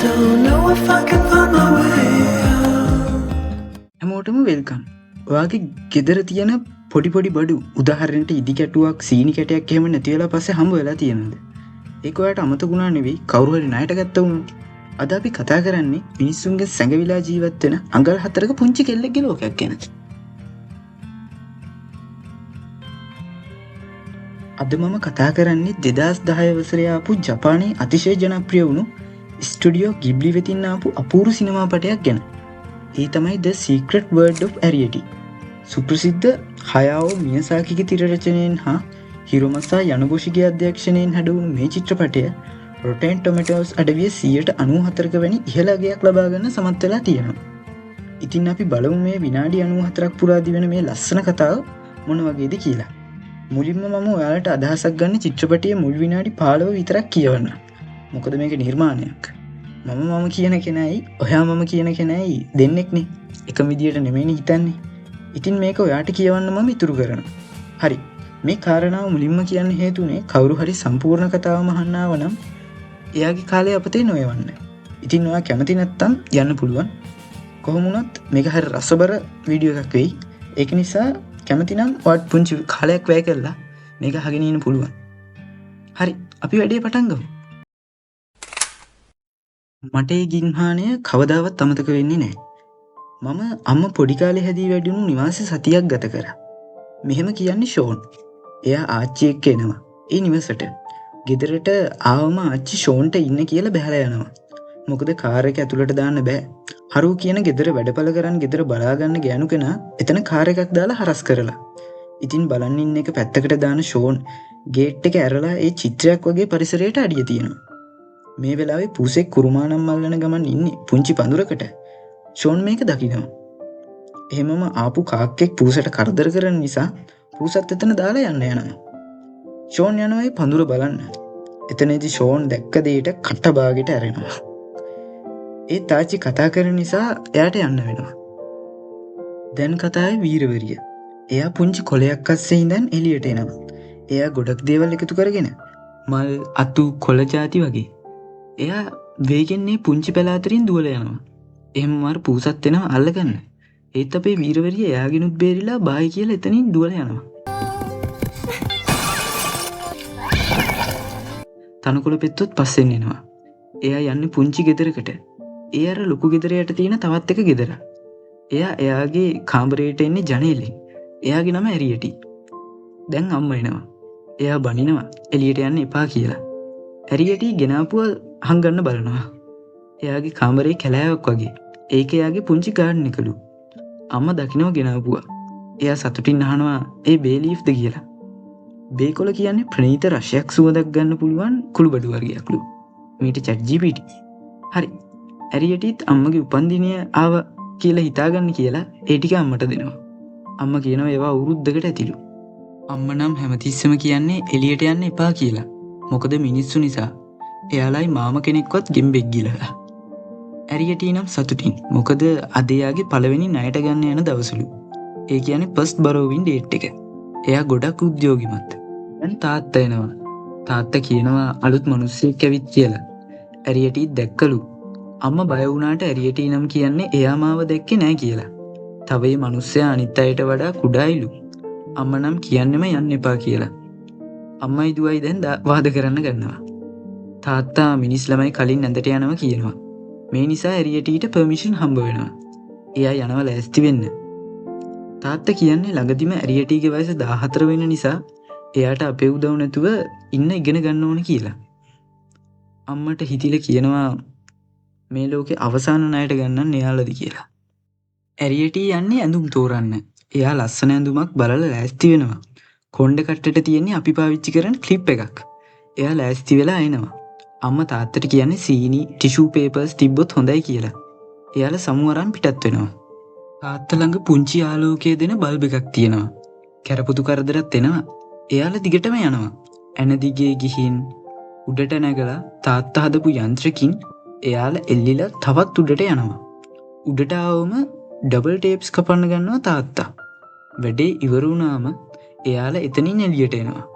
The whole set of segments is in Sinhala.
don't know if I can find my way out. හැමෝටම වෙල්කම්. ඔයාගේ ගෙදර තියෙන පොඩි පොඩි බඩු උදාහරණයට ඉදි කැටුවක් සීනි කැටයක් එහෙම නැති වෙලා පස්සේ හම්බ වෙලා තියෙනවද? ඒක ඔයාලට අමතක වුණා නෙවෙයි කවුරු හරි ණයට ගත්තා වුණොත්. අද අපි කතා කරන්නේ මිනිස්සුන්ගේ සැඟවිලා ජීවත් වෙන අඟල් 4ක පුංචි කෙල්ලෙක්ගේ ලෝකයක් ගැන. අද මම කතා කරන්නේ 2010 වසරේ ආපු ජපානයේ අතිශය ජනප්‍රිය වුණු ස්ටුඩියෝ ගිබ්ලි වෙතින් ආපු අපූර්ව සිනමා පටයක් ගැන. ඒ තමයි The Secret World of Arrietty. සුප්‍රසිද්ධ හයාෝ මියසාකිගේ තිර රචනයෙන් හා හිරොමසා යනගොෂිගේ අධ්‍යක්ෂණයෙන් හැඩවුණු මේ චිත්‍රපටය Rotten Tomatoes අඩවිය 94% වැනි ඉහළ අගයක් ලබා ගන්න සමත් වෙලා තියෙනවා. ඉතින් අපි බලමු මේ විනාඩි 94ක් පුරා දිවෙන මේ ලස්සන කතාව මොන වගේද කියලා. මුලින්ම මම ඔයාලට අදහසක් ගන්න චිත්‍රපටයේ මුල් විනාඩි 15 විතරක් කියවන්න. මොකද මේක නිර්මාණයක්. මම කියන කෙනයි ඔයා මම කියන කෙනයි දෙන්නෙක්නේ. එකම විදියට නෙමෙයිනේ හිතන්නේ. ඉතින් මේක ඔයාට කියවන්න මම ඉතුරු කරනවා. හරි. මේ කාරණාව මුලින්ම කියන්න හේතුනේ කවුරු හරි සම්පූර්ණ කතාවම අහන්න ආව නම් එයාගේ කාලේ අපතේ නොයවන්න. ඉතින් ඔයා කැමති නැත්තම් යන්න පුළුවන්. කොහොම වුණත් මේක හරි රසබර වීඩියෝ එකක් වෙයි. ඒක නිසා කැමති නම් ඔයාට පුංචි කාලයක් වැය කරලා මේක අහගෙන ඉන්න පුළුවන්. හරි. අපි වැඩේ පටන් ගමු. මට ඒ ගින්හානය කවදාවත් අමතක වෙන්නේ නැහැ. මම අම්ම පොඩි කාලේ හැදී වැඩුණු නිවාසේ සතියක් ගත කරා. මෙහෙම කියන්නේ ෂෝන්. එයා ආච්චි එක්ක එනවා. ඒ නිවසට. ගෙදරට ආවම ආච්චි ෂෝන්ට ඉන්න කියලා බහැලා යනවා. මොකද කාර් එක ඇතුළට දාන්න බෑ. හරු කියන ගෙදර වැඩපල කරන් ගෙදර බලා ගන්න ගෑනු කෙනා එතන කාර් එකක් දාලා හරස් කරලා. ඉතින් බලන් ඉන්න එක පැත්තකට දාන ෂෝන් ගේට් එක ඇරලා ඒ චිත්‍රයක් වගේ පරිසරයට අඩිය තියනවා. මේ වෙලාවේ පූසෙක් කුරුමානම් මල්ලන ගමන් ඉන්නේ පුංචි පඳුරකට. ෂෝන් මේක දකිනවා. එහෙමම ආපු කාක්කෙක් පූසට කරදර කරන නිසා පූසත් එතන දාලා යන්න යනවා. ෂෝන් යනවා ඒ පඳුර බලන්න. එතනදී ෂෝන් දැක්ක දෙයට කට බාගෙට ඇරෙනවා. ඒ තාච්චි කතා කරන නිසා එයාට යන්න වෙනවා. දැන් කතාවේ වීරවරිය. එයා පුංචි කොලයක් අස්සේ ඉඳන් එළියට එනවා. එයා ගොඩක් දේවල් එකතු කරගෙන මල් අතු කොළ ಜಾති වගේ. එයා වේගෙන් මේ පුංචි පළාතරින් දුවලා යනවා. එහෙම මාර පූසත් එනවා අල්ලගන්න. ඒත් අපේ වීරවරිය එයාගෙනුත් බේරිලා බායි කියලා එතනින් දුවලා යනවා. තනකොළ පෙත්තොත් පස්සෙන් එනවා. එයා යන්නේ පුංචි ගෙදරකට. ඒ අර ලොකු ගෙදර යට තියෙන තවත් එක ගෙදර. එයාගේ කාමරයට එන්නේ ජනේලෙන්. එයාගේ නම ඇරියටි. දැන් අම්මා එනවා. එයා බනිනවා එළියට යන්න එපා කියලා. ඇරියටි ගෙනාපුව හංගන්න බලනවා. එයාගේ කාමරේ කැලෑවක් වගේ. ඒක එයාගේ පුංචි ගාඩන් එකලු. අම්මා දකින්නව ගෙනාපුවා. එයා සතුටින් අහනවා ඒ බේලීෆ්ද කියලා. බේකොළ කියන්නේ ප්‍රණීත රසයක් සුවඳක් ගන්න පුළුවන් කුළුබඩු වර්ගයක්ලු. මීට chat GPT. හරි. ඇරියටිත් අම්මගේ උපන්දිනය ආව කියලා හිතාගන්න කියලා ඒ ටික අම්මට දෙනවා. අම්මා කියනවා ඒවා අවුරුද්දකට ඇතිලු. අම්මා නම් හැමතිස්සෙම කියන්නේ එළියට යන්න එපා කියලා. මොකද මිනිස්සු නිසා. එයාලයි මාම කෙනෙක්වත් ගෙම්බෙක් ගිලලා. ඇරියටි නම් සතුටින්. මොකද අද එයාගේ පළවෙනි ණයට ගන්න යන දවසලු. ඒ කියන්නේ ෆස්ට් බරෝවින් ඩේට් එක. එයා ගොඩක් උද්‍යෝගිමත්. දැන් තාත්තා එනවා. තාත්තා කියනවා අලුත් මිනිස්සෙක් ඇවිත් කියලා. ඇරියටි දැක්කලු. අම්මා බය වුණාට ඇරියටි නම් කියන්නේ එයා මාව දැක්කේ නෑ කියලා. තව මේ මිනිස්සයා අනිත් අයට වඩා කුඩායිලු. අම්මා නම් කියන්නෙම යන්න එපා කියලා. අම්මයි දුවයි දැන් වාද කරන්න ගන්නවා. තාත්තා මිනිස් ළමයි කලින් ඇඳට යනවා කියනවා. මේ නිසා ඇරියටිට පර්මිෂන් හම්බ වෙනවා. එයා යනවා ලෑස්ති වෙන්න. තාත්තා කියන්නේ ළඟදිම ඇරියටිගේ වයස 14 වෙන නිසා එයාට අපේ උදව් නැතුව ඉන්න ඉගෙන ගන්න ඕන කියලා. අම්මට හිතිලා කියනවා මේ ලෝකේ අවසාන ණයට ගන්නන් එයාලද කියලා. ඇරියටි යන්නේ ඇඳුම් තෝරන්න. එයා ලස්සන ඇඳුමක් බලලා ලෑස්ති වෙනවා. කොණ්ඩ කට්ටට තියෙන්නේ අපි පාවිච්චි කරන ක්ලිප් එකක්. එයා ලෑස්ති වෙලා එනවා. අම්මා තාත්තට කියන්නේ සීනි ටිෂු පේපර්ස් තිබ්බොත් හොඳයි කියලා. එයාලා සමු අරන් පිටත් වෙනවා. තාත්තා ළඟ පුංචි ආලෝකය දෙන බල්බ් එකක් තියෙනවා. කැරපුතු කරදරත් එනවා. එයාලා දිගටම යනවා. ඇන දිගේ ගිහින් උඩට නැගලා තාත්තා හදපු යන්ත්‍රකින් එයාලා එල්ලිලා තවත් උඩට යනවා. උඩට ආවම ඩබල් ටේප්ස් කපන්න ගන්නවා තාත්තා. වැඩේ ඉවර වුණාම එයාලා එතනින් එළියට එනවා.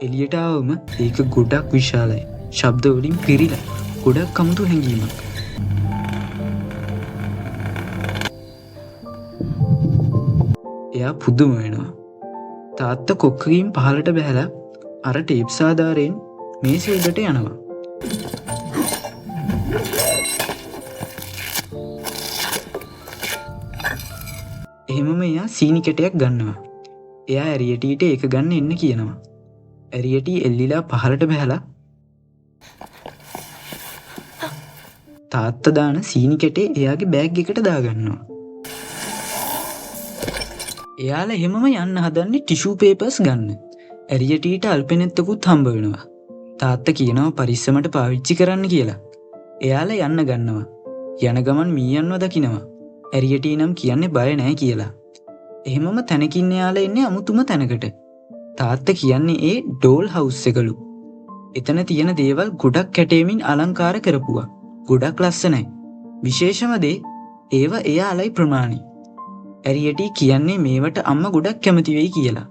එළියට ආවම ඒක ගොඩක් විශාලයි. ශබ්ද වලින් පිරීලා ගොඩක් අමුතු හැඟීමක්. එයා පුදුම වෙනවා. තාත්තා කොක්කකින් පහලට බැහැලා අර ටේප් සාධාරයෙන් මේස උඩට යනවා. එහෙමම එයා සීනි කැටයක් ගන්නවා. එයා ඇරියටීට ඒක ගන්න එන්න කියනවා. ඇරියටි එල්ලිලා පහලට බැහැලා තාත්තා දාන සීනි කැටේ එයාගේ බෑග් එකට දාගන්නවා. එයාලා එහෙමම යන්න හදන්නේ ටිෂූ පේපර්ස් ගන්න. ඇරියටීට අල්පෙනෙත්තකුත් හම්බ වෙනවා. තාත්තා කියනවා පරිස්සමට පාවිච්චි කරන්න කියලා. එයාලා යන්න ගන්නවා. යන ගමන් මීයන්ව දකිනවා. ඇරියටී නම් කියන්නේ බය නැහැ කියලා. එහෙමම තැනකින් එයාලා එන්නේ අමුතුම තැනකට. තාත්තා කියන්නේ ඒ ඩෝල් හවුස් එකලු. එතන තියෙන දේවල් ගොඩක් කැටේමින් අලංකාර කරපුවා. ගොඩක් ලස්සනයි. විශේෂම දේ ඒව එයාලයි ප්‍රමාණි. ඇරියටි කියන්නේ මේවට අම්මා ගොඩක් කැමති වෙයි කියලා.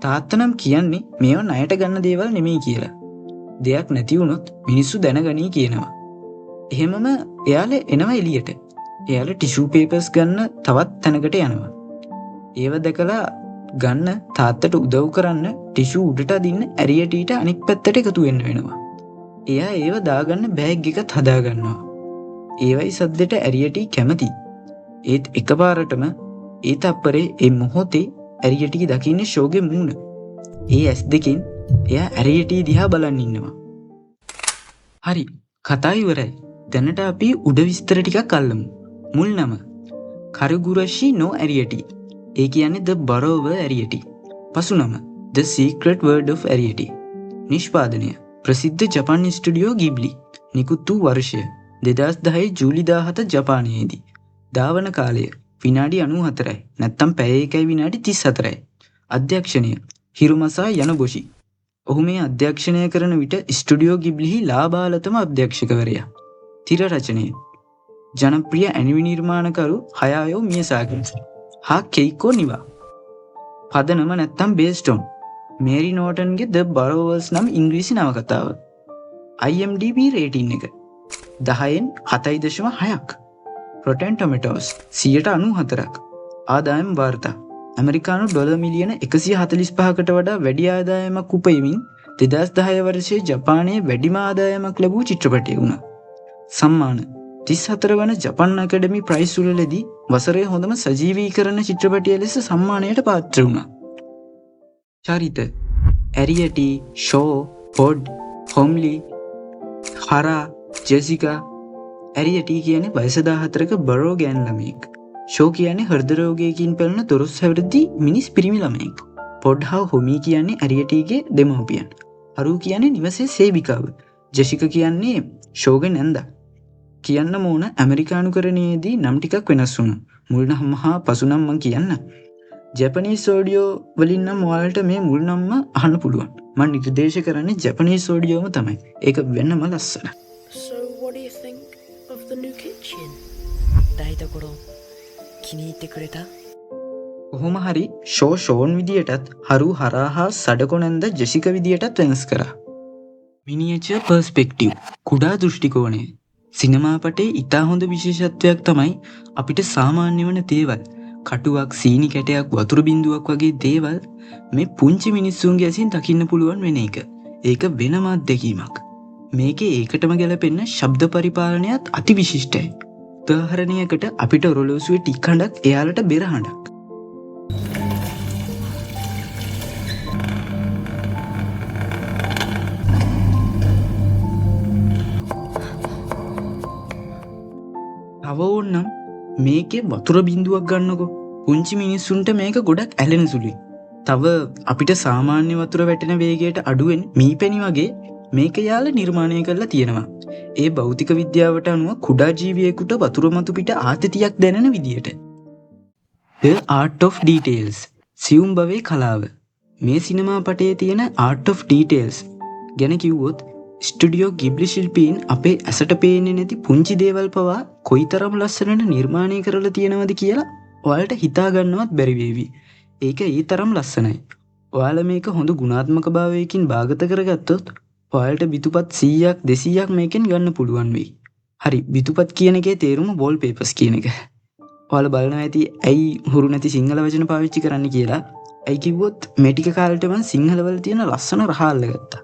තාත්තා නම් කියන්නේ මේව ණයට ගන්න දේවල් නෙමෙයි කියලා. දෙයක් නැති වුණොත් මිනිස්සු දැනගනී කියනවා. එහෙමම එයාලා එනවා එළියට. එයාලා ටිෂූ පේපර්ස් ගන්න තවත් තැනකට යනවා. ඒව දැකලා ගන්න තාත්තට උදව් කරන්න ටිෂූ උඩට අදින්න ඇරියටිට අනික් පැත්තට එකතු වෙන්න වෙනවා. එයා ඒව දාගන්න බෑග් එකත් හදා ගන්නවා. ඒවයි සද්දෙට ඇරියටි කැමති. ඒත් එකපාරටම ඒ තප්පරේ ඒ මොහොතේ ඇරියටි දකින්නේ ෂෝගේ මූණ. ඒ ඇස් දෙකෙන් එයා ඇරියටි දිහා බලන් ඉන්නවා. හරි, කතා ඉවරයි. දැනට අපි උඩ විස්තර ටිකක් අල්ලමු. මුල් නම කරුගුරෂි නෝ ඇරියටි. ඒ කියන්නේ The Borrower ඇරියටි. පසු නම The Secret World of ඇරියටි. නිෂ්පාදනය ප්‍රසිද්ධ ජපාන් ස්ටුඩියෝ ගිබ්ලි. නිකුත් වූ වර්ෂය 2010 ජූලි 17 ජපානයේදී. ධාවන කාලය විනාඩි 94යි. නැත්තම් පැය 1යි විනාඩි 34යි. අධ්‍යක්ෂණය හිරුමසා යනබොෂි. ඔහු මේ අධ්‍යක්ෂණය කරන විට ස්ටුඩියෝ ගිබ්ලිහි ලාබාලතම අධ්‍යක්ෂකවරයා. තිර රචනය ජනප්‍රිය ඇනිමි නිර්මාණකරු හයායෝ මියසාකි හා කෙයිකෝ නිවා. පදනම නැත්තම් බේස්ට් ඔන් මේරි නෝටන්ගේ The Borrowers නම් ඉංග්‍රීසි නවකතාව. IMDb රේටින් එක 10න් 7.6ක්. Rotten Tomatoes 94%ක්. ආදායම් වාර්තා ඇමරිකානු ඩොලර් මිලියන 145කට වඩා වැඩි ආදායමක් උපයමින් 2010 වර්ෂයේ ජපානයේ වැඩිම ආදායමක් ලැබූ චිත්‍රපටය වුණා. සම්මාන 34 වන ජපන් අකැඩමි ප්‍රයිස් උළෙලදී වසරේ හොඳම සජීවීකරණ චිත්‍රපටය ලෙස සම්මානයට පාත්‍ර වුණා. චරිත ඇරියටි, ෂෝ, පොඩ්, හොම්ලි, හරා, ජෙසිකා. ඇරියටි කියන්නේ වයස 14ක බරෝ ගෑන් ළමයෙක්. ෂෝ කියන්නේ හෘද රෝගයකින් පෙළෙන දොරස් හැවිරිදි මිනිස් පිරිමි ළමයෙක්. පොඩ් හා හොමි කියන්නේ ඇරියටිගේ දෙමව්පියන්. හරු කියන්නේ නිවසේ සේවිකාව. ජෙසිකා කියන්නේ ෂෝගේ නැන්දා. කියන්න ඕන ඇමරිකානුකරණයේදී නම් ටිකක් වෙනස් වුණා. මුල් නම් හා පසු නම් මං කියන්න. ජැපනීස් ඔඩියෝ වලින් නම් ඔයාලට මේ මුල් නම්ම අහන්න පුළුවන්. මම නිර්දේශ කරන්නේ ජැපනීස් ඔඩියෝම තමයි. ඒක වෙන්නම ලස්සන. So what do you think of the new kitchen? 台所気に入ってくれた? කොහොම හරි ෂෝන් විදියටත් හරු හරා හා සඩකො නැන්ද ජෙසිකා විදියටත් වෙනස් කරා. මිනියචර් පර්ස්පෙක්ටිව් කුඩා දෘෂ්ටිකෝණය. සිනමාපටේ ඉතා හොඳ විශේෂත්වයක් තමයි අපිට සාමාන්‍ය වන දේවල් කටුවක්, සීනි කැටයක්, වතුර බිඳුවක් වගේ දේවල් මේ පුංචි මිනිස්සුන්ගේ ඇසින් දකින්න පුළුවන් වෙන එක. ඒක වෙනම අත්දැකීමක්. මේකේ ඒකටම ගැලපෙන්න ශබ්ද පරිපාලනයත් අති විශිෂ්ටයි. උදාහරණයකට අපිට ඔරලෝසුවේ ටික් හඬක් එයාලට බෙර හඬක්. තව ඕන්නම් මේකේ වතුර බිඳුවක් ගන්නකො. පුංචි මිනිස්සුන්ට මේක ගොඩක් ඇලෙන සුළුයි. තව අපිට සාමාන්‍ය වතුර වැටෙන වේගයට අඩුවෙන් මීපැණි වගේ මේක යාලා නිර්මාණය කරලා තියෙනවා. ඒ භෞතික විද්‍යාවට අනුව කුඩා ජීවියෙකුට වතුර මතු පිට ආතතියක් දැනෙන විදියට. The Art of Details සියුම් භවයේ කලාව. මේ සිනමා පටයේ තියෙන Art of Details ගැන කිව්වොත් ස්ටුඩියෝ ගිබ්ලි ශිල්පීන් අපේ ඇසට පේන්නේ නැති පුංචි දේවල් පවා කොයිතරම් ලස්සනට නිර්මාණය කරලා තියෙනවද කියලා ඔයාලට හිතා ගන්නවත් බැරි වේවි. ඒක ඒ තරම් ලස්සනයි. ඔයාලා මේක හොඳ ගුණාත්මක භාවයකින් භාගත කරගත්තොත් ඔයාලට බිතුපත් 100ක් 200ක් මේකෙන් ගන්න පුළුවන් වෙයි. හරි, බිතුපත් කියන එකේ තේරුම වෝල් පේපර්ස් කියන එක. ඔයාලා බලනවා ඇති ඇයි හුරු නැති සිංහල වචන පාවිච්චි කරන්න කියලා. ඇයි කිව්වොත් මේ ටික කාලෙට මම සිංහල වල තියෙන ලස්සන රහ අල්ලගත්තා.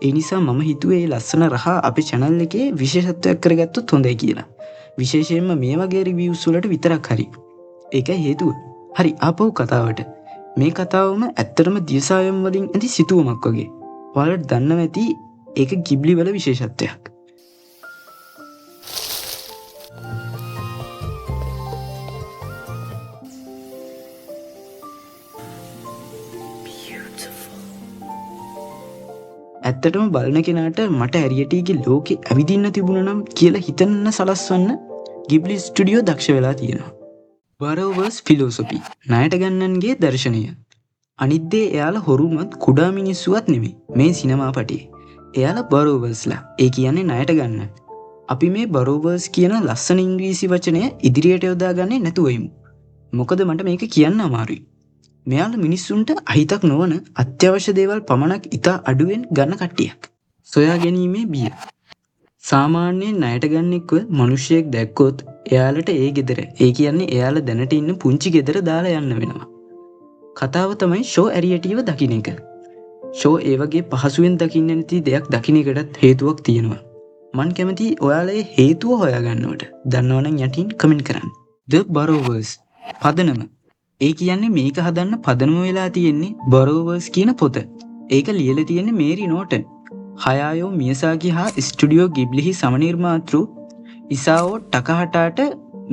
ඒ නිසා මම හිතුවේ මේ ලස්සන රහ අපේ channel එකේ විශේෂත්වයක් කරගත්තොත් හොඳයි කියලා. විශේෂයෙන්ම මේ වගේ reviews වලට විතරක් හරි. ඒකයි හේතුව. හරි ආපහු කතාවට. මේ කතාවම ඇත්තටම දියසායම් වලින් ඇති සිතුවමක් වගේ. ඔයාලට දන්නව ඇති ඒක ගිබ්ලි වල විශේෂත්වයක්. Beautiful. ඇත්තටම බලන කෙනාට මට ඇරියටීගේ ලෝකෙ ඇවිදින්න තිබුණ නම් කියලා හිතන්න සලස්වන්න ගිබ්ලි ස්ටුඩියෝ දක්ෂ වෙලා තියෙනවා. බරෝවර්ස් ෆිලෝසොෆි ණයට ගන්නන්ගේ දර්ශනය. අනිද්දේ එයාලා හොරුමත් කුඩා මිනිස්සුවත් නෙමෙයි මේ සිනමා පටේ. එයාලා බරෝවර්ස්ලා. ඒ කියන්නේ ණයට ගන්න. අපි මේ බරෝවර්ස් කියන ලස්සන ඉංග්‍රීසි වචනය ඉදිරියට යොදාගන්නේ නැතුව ඉමු. මොකද මට මේක කියන්න අමාරුයි. මෙයාලා මිනිස්සුන්ට අහිතක් නොවන අත්‍යවශ්‍ය දේවල් පමණක් ඉතා අඩුවෙන් ගන්න කට්ටියක්. සොයා ගැනීමේ බිය. සාමාන්‍යයෙන් ණයට ගන්නෙක්ව මිනිහෙක් දැක්කොත් එයාලට ඒ ගෙදර, ඒ කියන්නේ එයාලා දැනට ඉන්න පුංචි ගෙදර දාලා යන්න වෙනවා. කතාව තමයි ෂෝ ඇරියටිව දකින්න එක. ෂෝ ඒ වගේ පහසුවෙන් දකින්න නැති දෙයක් දකින්න එකටත් හේතුවක් තියෙනවා. මං කැමති ඔයාලා ඒ හේතුව හොයාගන්නවට. දන්නවනම් යටින් කමෙන්ට් කරන්න. The Borrowers පදනම. ඒ කියන්නේ මේක හදන්න පදනම වෙලා තියෙන්නේ බොරෝවර්ස් කියන පොත. ඒක ලියලා තියෙන්නේ මේරි නෝටන්. හයායෝ මියසාකි හා ස්ටුඩියෝ ගිබ්ලිහි සමනිර්මාතෘ ඉසාෝ ටකහටාට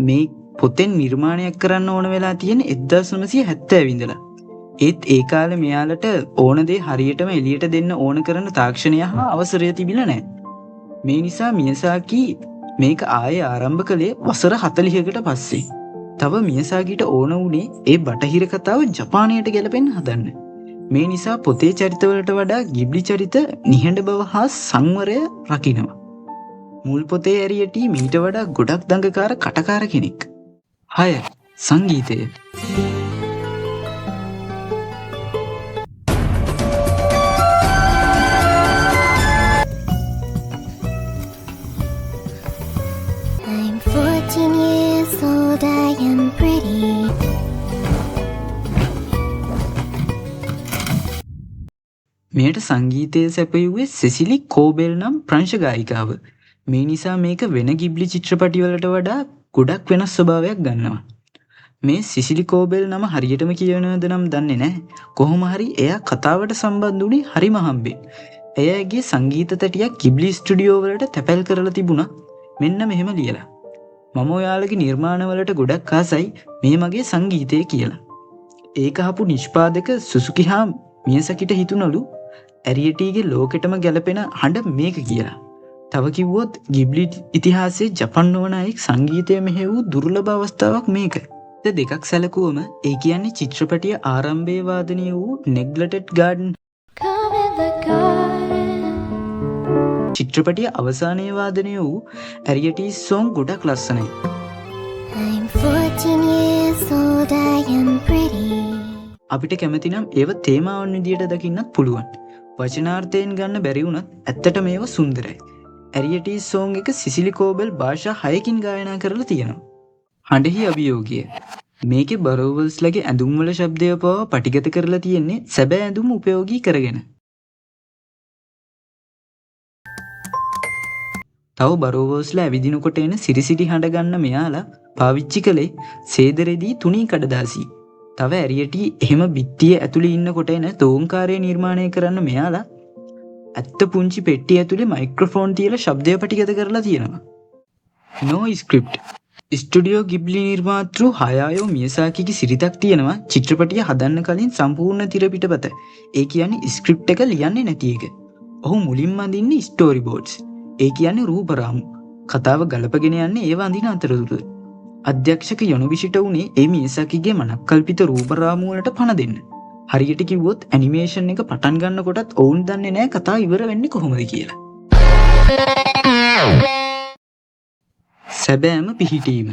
මේ පොතෙන් නිර්මාණයක් කරන්න ඕන වෙලා තියෙන්නේ 1970 ඉඳලා. ඒත් ඒ කාලේ මෙයාලට ඕන දේ හරියටම එළියට දෙන්න ඕන කරන තාක්ෂණය හා අවසරය තිබිලා නැහැ. මේ නිසා මියසාකි මේක ආයේ ආරම්භ කළේ වසර 40කට පස්සේ. තව මියසාකිට ඕන වුණේ ඒ බටහිර කතාව ජපානයට ගැලපෙන්න හදන්න. මේ නිසා පොතේ චරිතවලට වඩා ගිබ්ලි චරිත නිහඬ බව හා සංවරය රකිනවා. මුල් පොතේ ඇරියටි මීට වඩා ගොඩක් දඟකාර කටකාර කෙනෙක්. 6. සංගීතය. I'm 14 years old, I am pretty. මෙයට සංගීතය සැපයුවේ සෙසිලි කෝබෙල් නම් ප්‍රංශ ගායිකාව. මේ නිසා මේක වෙන ගිබ්ලි චිත්‍රපටිවලට වඩා ගොඩක් වෙනස් ස්වභාවයක් ගන්නවා. මේ සිසිලි කෝබෙල් නම හරියටම කියවෙනවද නම් දන්නේ නැහැ. කොහොම හරි එයා කතාවට සම්බන්ධ වුණේ හරිම හම්බෙන්. එයාගේ සංගීත තැටියක් ගිබ්ලි ස්ටුඩියෝ වලට තැපැල් කරලා තිබුණා. මෙන්න මෙහෙම ලියලා. මම ඔයාලගේ නිර්මාණවලට ගොඩක් ආසයි මේ මගේ සංගීතය කියලා. ඒක අහපු නිෂ්පාදක සුසුකි හා මියසකිට හිතුණලු ඇරියටිගේ ලෝකෙටම ගැලපෙන හඬ මේක කියලා. තව කිව්වොත් ගිබ්ලි ඉතිහාසයේ ජපන් නොවන අයෙක් සංගීතය මෙහෙවූ දුර්ලභ අවස්ථාවක් මේක. දෙකක් සැලකුවම ඒ කියන්නේ චිත්‍රපටිය ආරම්භයේ වාදනය වූ නෙග්ලෙක්ටඩ් garden Come in the garden. චිත්‍රපටිය අවසානයේ වාදනය වූ ඇරියටිස් සෝං ගොඩක් ලස්සනයි. I'm 14 years old, I am pretty. අපිට කැමතිනම් ඒව තේමාවන් විදියට දකින්නත් පුළුවන්. වචනාර්ථයෙන් ගන්න බැරි වුණත් ඇත්තට මේව සුන්දරයි. ඇරියටිස් සෝං එක සිසිලි කෝබෙල් භාෂා 6කින් ගායනා කරලා තියෙනවා. හඬෙහි අභියෝගය. මේකේ බරෝවර්ස්ලගේ ඇඳුම් වල ශබ්දය පවා පටිගත කරලා තියෙන්නේ සැබෑ ඇඳුම් උපයෝගී කරගෙන. තව බරෝවර්ස්ලා ඇවිදිනකොට එන සිරිසිරි හඬ ගන්න මෙයාලා පාවිච්චි කළේ සේදරෙදී තුනී කඩදාසි. තව ඇරියටි එහෙම බිත්තිය ඇතුලේ ඉන්නකොට එන තෝංකාරය නිර්මාණය කරන්න මෙයාලා ඇත්ත පුංචි පෙට්ටිය ඇතුලේ මයික්‍රොෆෝන් තියලා ශබ්දය පටිගත කරලා තියෙනවා. No script. ස්ටුඩියෝ ගිබ්ලි නිර්මාතෘ හයායෝ මියසාකිගේ සිරිතක් තියෙනවා චිත්‍රපටිය හදන්න කලින් සම්පූර්ණ තිර පිටපත. ඒ කියන්නේ ස්ක්‍රිප්ට් එක ලියන්නේ නැති එක. ඔහු මුලින්ම අඳින්නේ ස්ටෝරි බෝඩ්ස්. ඒ කියන්නේ රූපරාමු. කතාව ගලපගෙන යන්නේ ඒව අඳින අතරතුර. අධ්‍යක්ෂක යොනොබිෂිට උනේ ඒ මියසාකිගේ මනක්කල්පිත රූපරාමු වලට පණ දෙන්න. හරියට කිව්වොත් ඇනිමේෂන් එක පටන් ගන්නකොටත් ඔවුන් දන්නේ නැහැ කතාව ඉවර වෙන්නේ කොහොමද කියලා. සැබෑම පිහිටීම.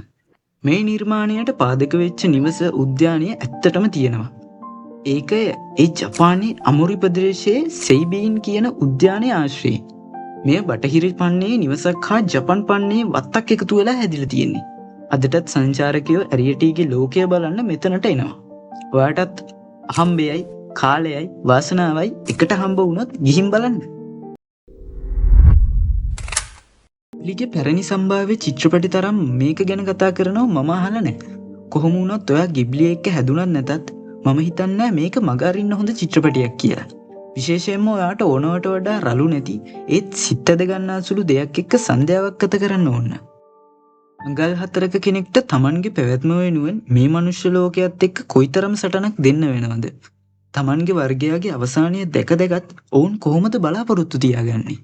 මේ නිර්මාණයට පාදක වෙච්ච නිවස උද්‍යානය ඇත්තටම තියෙනවා. ඒක ඒ ජපානයේ අමොරි ප්‍රදේශයේ සෙයිබීන් කියන උද්‍යානයේ ආශ්‍රයයෙන්. මෙය බටහිර පන්නේ නිවසක් හා ජපන් පන්නේ වත්තක් එකතු වෙලා හැදිලා තියෙන්නේ. අදටත් සංචාරකයෝ ඇරියටීගේ ලෝකය බලන්න මෙතනට එනවා. ඔයාටත් අහම්බයයි කාලයයි වාසනාවයි එකට හම්බ වුණොත් ගිහින් බලන්න. ලිගේ පැරණි සම්භාව්‍ය චිත්‍රපටි තරම් මේක ගැන කතා කරනව මම අහලා නැහැ. කොහොම වුණත් ඔයා ගිබ්ලි එක්ක හැදුනත් නැතත් මම හිතන්නේ මේක මග අරින්න හොඳ චිත්‍රපටියක් කියලා. විශේෂයෙන්ම ඔයාට ඕනවට වඩා රළු නැති ඒත් සිත් ඇද ගන්නා සුළු දෙයක් එක්ක සන්ධ්‍යාවක් ගත කරන්න ඕන. අඟල් 4ක කෙනෙක්ට Tamanගේ පැවැත්ම වෙනුවෙන් මේ මනුෂ්‍ය ලෝකයේත් එක්ක කොයිතරම් සටනක් දෙන්න වෙනවද? Tamanගේ වර්ගයාගේ අවසානය දැක දැකත් ඔවුන් කොහොමද බලාපොරොත්තු තියාගන්නේ?